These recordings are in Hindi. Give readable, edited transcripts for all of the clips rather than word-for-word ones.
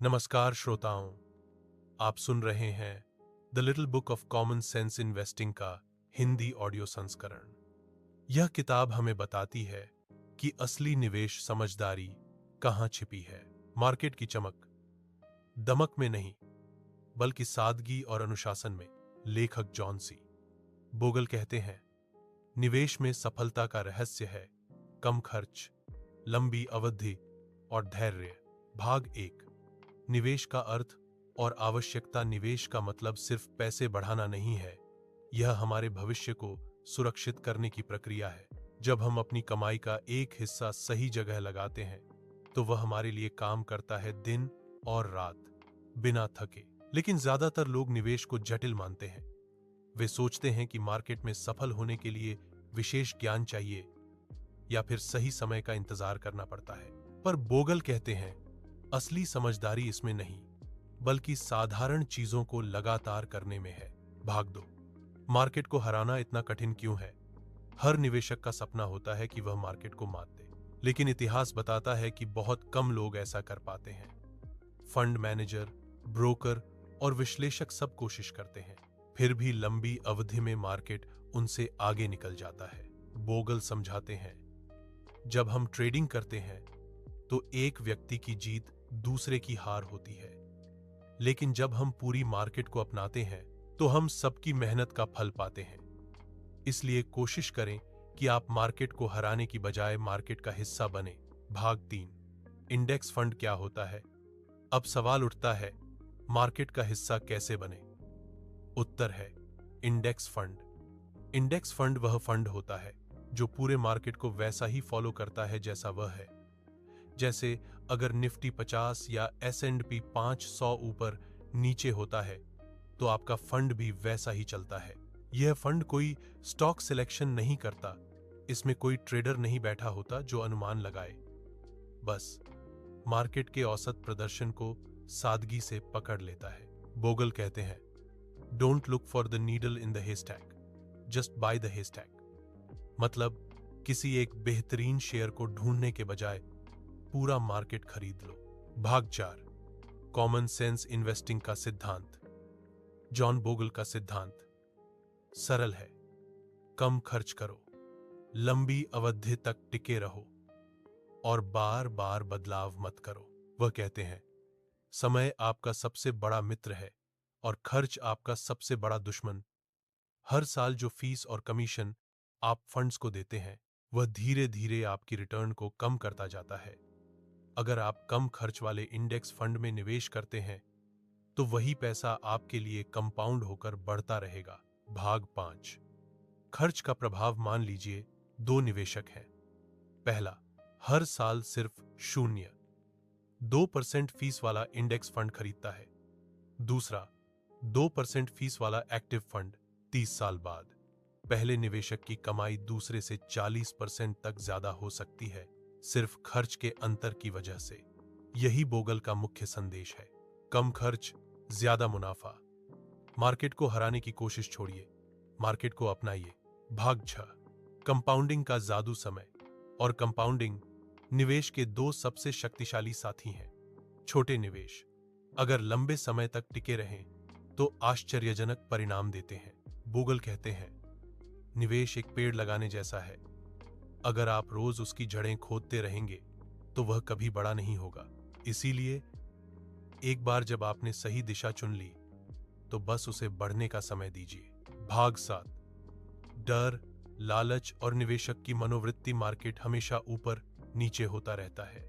नमस्कार श्रोताओं, आप सुन रहे हैं the little book of common sense investing का हिंदी ऑडियो संस्करण। यह किताब हमें बताती है कि असली निवेश समझदारी कहाँ छिपी है। मार्केट की चमक दमक में नहीं, बल्कि सादगी और अनुशासन में। लेखक जॉन सी बोगल कहते हैं, निवेश में सफलता का रहस्य है कम खर्च, लंबी अवधि और धैर्य। भाग 1। निवेश का अर्थ और आवश्यकता। निवेश का मतलब सिर्फ पैसे बढ़ाना नहीं है, यह हमारे भविष्य को सुरक्षित करने की प्रक्रिया है। जब हम अपनी कमाई का एक हिस्सा सही जगह लगाते हैं तो वह हमारे लिए काम करता है दिन और रात बिना थके। लेकिन ज्यादातर लोग निवेश को जटिल मानते हैं। वे सोचते हैं कि मार्केट में सफल होने के लिए विशेष ज्ञान चाहिए या फिर सही समय का इंतजार करना पड़ता है। पर बोगल कहते हैं, असली समझदारी इसमें नहीं, बल्कि साधारण चीजों को लगातार करने में है। भाग 2। मार्केट को हराना इतना कठिन क्यों है? हर निवेशक का सपना होता है कि वह मार्केट को मात दे, लेकिन इतिहास बताता है कि बहुत कम लोग ऐसा कर पाते हैं। फंड मैनेजर, ब्रोकर और विश्लेषक सब कोशिश करते हैं, फिर भी लंबी अवधि में मार्केट उनसे आगे निकल जाता है। बोगल समझाते हैं, जब हम ट्रेडिंग करते हैं तो एक व्यक्ति की जीत दूसरे की हार होती है, लेकिन जब हम पूरी मार्केट को अपनाते हैं तो हम सबकी मेहनत का फल पाते हैं। इसलिए कोशिश करें कि आप मार्केट को हराने की बजाय मार्केट का हिस्सा बने। भाग 3। इंडेक्स फंड क्या होता है? अब सवाल उठता है, मार्केट का हिस्सा कैसे बने? उत्तर है इंडेक्स फंड। इंडेक्स फंड वह फंड होता है जो पूरे मार्केट को वैसा ही फॉलो करता है जैसा वह है। जैसे अगर निफ्टी 50 या S&P 500 ऊपर नीचे होता है तो आपका फंड भी वैसा ही चलता है। यह फंड कोई स्टॉक सिलेक्शन नहीं करता, इसमें कोई ट्रेडर नहीं बैठा होता जो अनुमान लगाए, बस मार्केट के औसत प्रदर्शन को सादगी से पकड़ लेता है। बोगल कहते हैं, don't look for the needle in the haystack, just buy the haystack. मतलब किसी एक बेहतरीन शेयर को ढूंढने के बजाय पूरा मार्केट खरीद लो। भाग 4। कॉमन सेंस इन्वेस्टिंग का सिद्धांत। जॉन बोगल का सिद्धांत सरल है, कम खर्च करो, लंबी अवधि तक टिके रहो और बार बार बदलाव मत करो। वह कहते हैं, समय आपका सबसे बड़ा मित्र है और खर्च आपका सबसे बड़ा दुश्मन। हर साल जो फीस और कमीशन आप फंड्स को देते हैं वह धीरे धीरे आपकी रिटर्न को कम करता जाता है। अगर आप कम खर्च वाले इंडेक्स फंड में निवेश करते हैं तो वही पैसा आपके लिए कंपाउंड होकर बढ़ता रहेगा। भाग 5। खर्च का प्रभाव। मान लीजिए 2 निवेशक हैं। पहला, हर साल सिर्फ 0.2% फीस वाला इंडेक्स फंड खरीदता है। दूसरा, 2% फीस वाला एक्टिव फंड। 30 साल बाद पहले निवेशक की कमाई दूसरे से 40% तक ज्यादा हो सकती है, सिर्फ खर्च के अंतर की वजह से। यही बोगल का मुख्य संदेश है, कम खर्च, ज्यादा मुनाफा। मार्केट को हराने की कोशिश छोड़िए, मार्केट को अपनाइए। भाग 6। कंपाउंडिंग का जादू। समय और कंपाउंडिंग निवेश के 2 सबसे शक्तिशाली साथी हैं। छोटे निवेश अगर लंबे समय तक टिके रहें तो आश्चर्यजनक परिणाम देते हैं। बोगल कहते हैं, निवेश एक पेड़ लगाने जैसा है, अगर आप रोज उसकी जड़ें खोदते रहेंगे तो वह कभी बड़ा नहीं होगा। इसीलिए एक बार जब आपने सही दिशा चुन ली तो बस उसे बढ़ने का समय दीजिए। भाग 7। डर, लालच और निवेशक की मनोवृत्ति। मार्केट हमेशा ऊपर नीचे होता रहता है,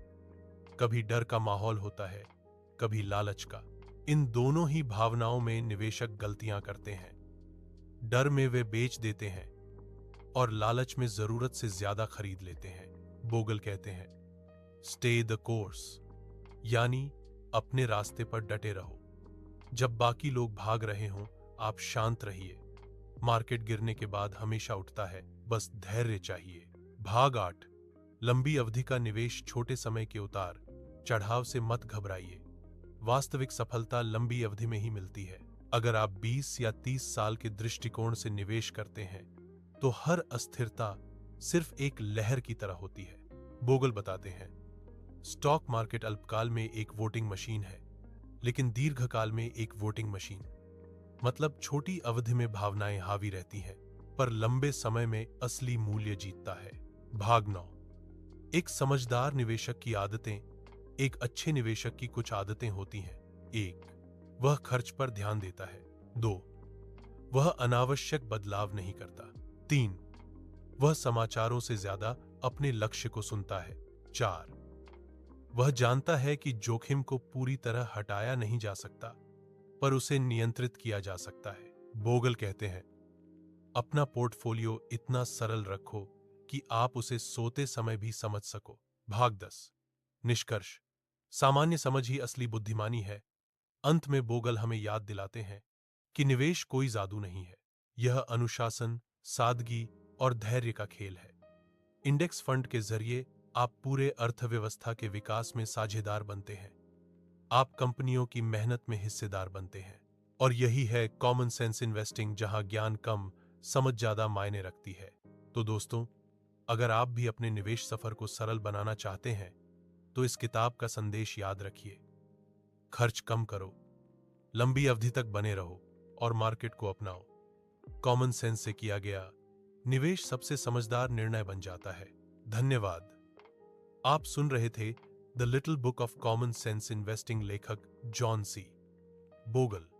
कभी डर का माहौल होता है, कभी लालच का। इन दोनों ही भावनाओं में निवेशक गलतियां करते हैं। डर में वे बेच देते हैं और लालच में जरूरत से ज्यादा खरीद लेते हैं। बोगल कहते हैं, स्टे द कोर्स, यानी अपने रास्ते पर डटे रहो। जब बाकी लोग भाग रहे हों आप शांत रहिए। मार्केट गिरने के बाद हमेशा उठता है, बस धैर्य चाहिए। भाग 8। लंबी अवधि का निवेश। छोटे समय के उतार चढ़ाव से मत घबराइए, वास्तविक सफलता लंबी अवधि में ही मिलती है। अगर आप 20 या 30 साल के दृष्टिकोण से निवेश करते हैं तो हर अस्थिरता सिर्फ एक लहर की तरह होती है। बोगल बताते हैं, स्टॉक मार्केट अल्पकाल में एक वोटिंग मशीन है। लेकिन दीर्घकाल में एक वोटिंग मशीन। मतलब छोटी अवधि में भावनाएं हावी रहती हैं, पर लंबे समय में असली मूल्य जीतता है। भाग 9। एक समझदार निवेशक की आदतें। एक अच्छे निवेशक की कुछ आदतें होती हैं। 1, वह खर्च पर ध्यान देता है। 2, वह अनावश्यक बदलाव नहीं करता। 3, वह समाचारों से ज्यादा अपने लक्ष्य को सुनता है। 4, वह जानता है कि जोखिम को पूरी तरह हटाया नहीं जा सकता, पर उसे नियंत्रित किया जा सकता है। बोगल कहते हैं, अपना पोर्टफोलियो इतना सरल रखो कि आप उसे सोते समय भी समझ सको। भाग 10। निष्कर्ष। सामान्य समझ ही असली बुद्धिमानी है। अंत में बोगल हमें याद दिलाते हैं कि निवेश कोई जादू नहीं है। यह अनुशासन, सादगी और धैर्य का खेल है। इंडेक्स फंड के जरिए आप पूरे अर्थव्यवस्था के विकास में साझेदार बनते हैं। आप कंपनियों की मेहनत में हिस्सेदार बनते हैं। और यही है कॉमन सेंस इन्वेस्टिंग, जहां ज्ञान कम, समझ ज्यादा मायने रखती है। तो दोस्तों, अगर आप भी अपने निवेश सफर को सरल बनाना चाहते हैं, तो इस किताब का संदेश याद रखिए। खर्च कम करो, लंबी अवधि तक बने रहो और मार्केट को अपनाओ। कॉमन सेंस से किया गया निवेश सबसे समझदार निर्णय बन जाता है। धन्यवाद। आप सुन रहे थे the little book of common sense investing, लेखक जॉन सी बोगल।